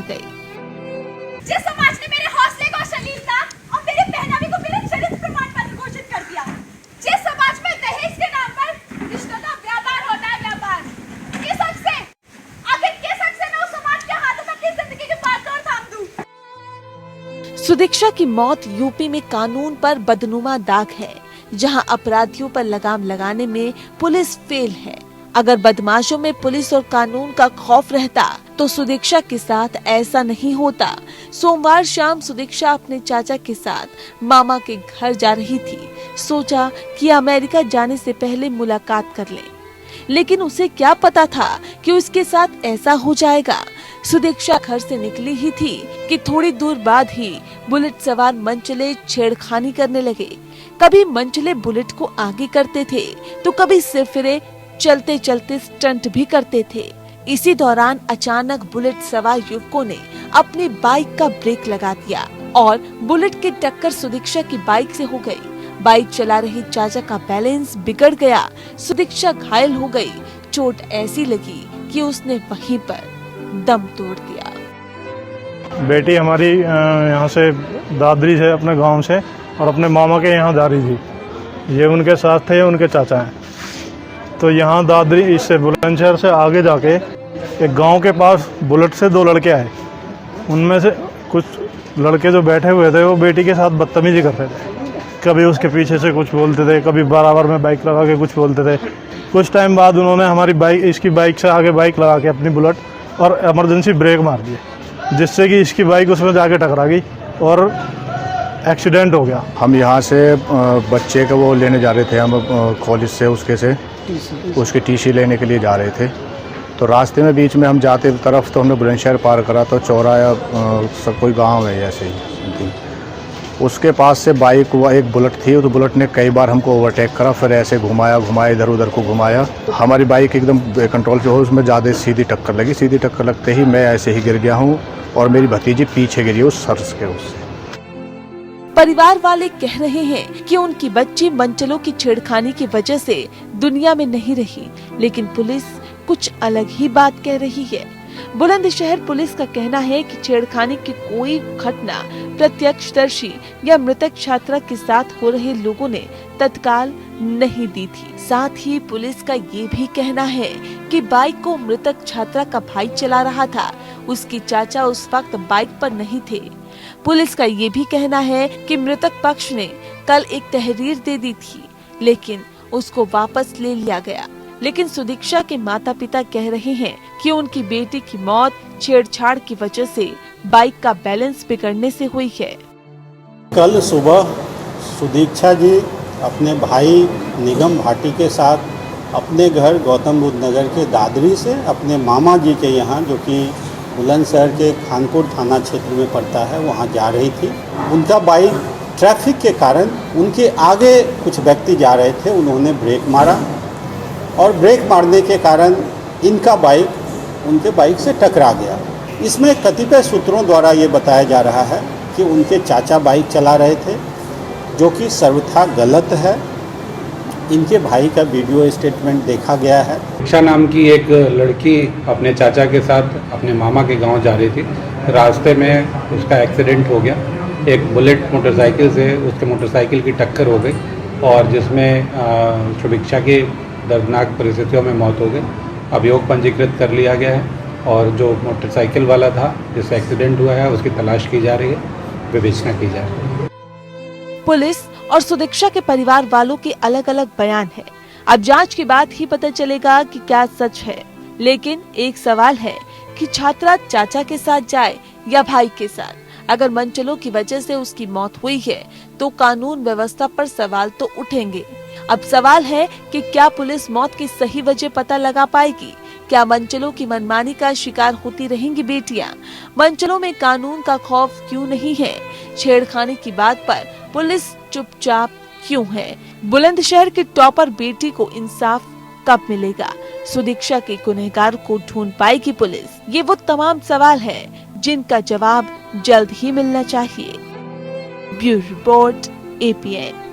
गई। जिस समाज ने मेरे हौसले को अश्लीलता और मेरे पहनावे को मेरा चरित्र प्रमाण पत्र घोषित कर दिया, जिस समाज में दहेज के नाम पर रिश्तों का व्यापार होता है, व्यापार, किस हक से, आखिर किस हक से मैं उस समाज के हाथों में अपनी जिंदगी की बागडोर थाम दूं? सुदीक्षा की मौत यूपी में कानून पर बदनुमा दाग है, जहां अपराधियों पर लगाम लगाने में पुलिस फेल है। अगर बदमाशों में पुलिस और कानून का खौफ रहता तो सुदीक्षा के साथ ऐसा नहीं होता। सोमवार शाम सुदीक्षा अपने चाचा के साथ मामा के घर जा रही थी। सोचा कि अमेरिका जाने से पहले मुलाकात कर ले, लेकिन उसे क्या पता था कि उसके साथ ऐसा हो जाएगा। सुदीक्षा घर से निकली ही थी कि थोड़ी दूर बाद ही बुलेट सवार मनचले छेड़खानी करने लगे। कभी मनचले बुलेट को आगे करते थे तो कभी सिरफिरे चलते चलते स्टंट भी करते थे। इसी दौरान अचानक बुलेट सवार युवकों ने अपनी बाइक का ब्रेक लगा दिया और बुलेट की टक्कर सुदीक्षा की बाइक से हो गई। बाइक चला रही चाचा का बैलेंस बिगड़ गया। सुदीक्षा घायल हो गई। चोट ऐसी लगी कि उसने वहीं पर दम तोड़ दिया। बेटी हमारी यहाँ से दादरी से अपने गांव से और अपने मामा के यहाँ जा रही थी। ये उनके साथ थे, उनके चाचा हैं। तो यहाँ दादरी इससे बुलंदशहर से आगे जाके एक गांव के पास बुलेट से दो लड़के आए। उनमें से कुछ लड़के जो बैठे हुए थे वो बेटी के साथ बदतमीजी कर रहे थे। कभी उसके पीछे से कुछ बोलते थे, कभी बराबर में बाइक लगा के कुछ बोलते थे। कुछ टाइम बाद उन्होंने हमारी बाइक, इसकी बाइक से आगे बाइक लगा के अपनी बुलेट और इमरजेंसी ब्रेक मार दिए, जिससे कि इसकी बाइक उसमें जाके टकरा गई और एक्सीडेंट हो गया। हम यहाँ से बच्चे को वो लेने जा रहे थे, हम कॉलेज से उसके टीसी लेने के लिए जा रहे थे। तो रास्ते में बीच में हम जाते तरफ तो हमने बुलंदशहर पार करा तो चौराहा सब कोई गांव है ऐसे ही। उसके पास से बाइक एक बुलेट थी, तो बुलेट ने कई बार हमको ओवरटेक करा, फिर ऐसे घुमाया इधर उधर को घुमाया। हमारी बाइक एकदम कंट्रोल पे हो, उसमें ज़्यादा सीधी टक्कर लगी। सीधी टक्कर लगते ही मैं ऐसे ही गिर गया हूँ और मेरी भतीजी पीछे गिरी उस सर्स के उससे। परिवार वाले कह रहे हैं कि उनकी बच्ची मनचलों की छेड़खानी की वजह से दुनिया में नहीं रही, लेकिन पुलिस कुछ अलग ही बात कह रही है। बुलंदशहर पुलिस का कहना है कि छेड़खानी की कोई घटना प्रत्यक्षदर्शी या मृतक छात्रा के साथ हो रहे लोगों ने तत्काल नहीं दी थी। साथ ही पुलिस का ये भी कहना है कि बाइक को मृतक छात्रा का भाई चला रहा था। उसकी चाचा उस वक्त बाइक पर नहीं थे। पुलिस का ये भी कहना है कि मृतक पक्ष ने कल एक तहरीर दे दी थी, लेकिन उसको वापस ले लिया गया। लेकिन सुदीक्षा के माता पिता कह रहे हैं कि उनकी बेटी की मौत छेड़छाड़ की वजह से बाइक का बैलेंस बिगड़ने से हुई है। कल सुबह सुदीक्षा जी अपने भाई निगम भाटी के साथ अपने घर गौतम बुद्ध नगर के दादरी से अपने मामा जी के यहाँ, जो कि बुलंदशहर के खानपुर थाना क्षेत्र में पड़ता है, वहाँ जा रही थी। उनका बाइक ट्रैफिक के कारण उनके आगे कुछ व्यक्ति जा रहे थे, उन्होंने ब्रेक मारा और ब्रेक मारने के कारण इनका बाइक उनके बाइक से टकरा गया। इसमें कतिपय सूत्रों द्वारा ये बताया जा रहा है कि उनके चाचा बाइक चला रहे थे, जो कि सर्वथा गलत है। इनके भाई का वीडियो स्टेटमेंट देखा गया है। दीक्षा नाम की एक लड़की अपने चाचा के साथ अपने मामा के गांव जा रही थी। रास्ते में उसका एक्सीडेंट हो गया। एक बुलेट मोटरसाइकिल से उसके मोटरसाइकिल की टक्कर हो गई और जिसमें सुदीक्षा की दर्दनाक परिस्थितियों में मौत हो गई। अभियोग पंजीकृत कर लिया गया है और जो मोटरसाइकिल वाला था जिससे एक्सीडेंट हुआ है उसकी तलाश की जा रही है, विवेचना की जा रही है। पुलिस और सुदीक्षा के परिवार वालों के अलग अलग बयान है। अब जांच के बाद ही पता चलेगा कि क्या सच है। लेकिन एक सवाल है कि छात्रा चाचा के साथ जाए या भाई के साथ। अगर मनचलों की वजह से उसकी मौत हुई है तो कानून व्यवस्था पर सवाल तो उठेंगे। अब सवाल है कि क्या पुलिस मौत की सही वजह पता लगा पाएगी? क्या मनचलों की मनमानी का शिकार होती रहेंगी बेटियां? मनचलों में कानून का खौफ क्यों नहीं है? छेड़खानी की बात पर पुलिस चुपचाप क्यों है? बुलंदशहर की टॉपर बेटी को इंसाफ कब मिलेगा? सुदीक्षा के गुनहगार को ढूंढ पाएगी पुलिस? ये वो तमाम सवाल हैं जिनका जवाब जल्द ही मिलना चाहिए। Bureau report APN।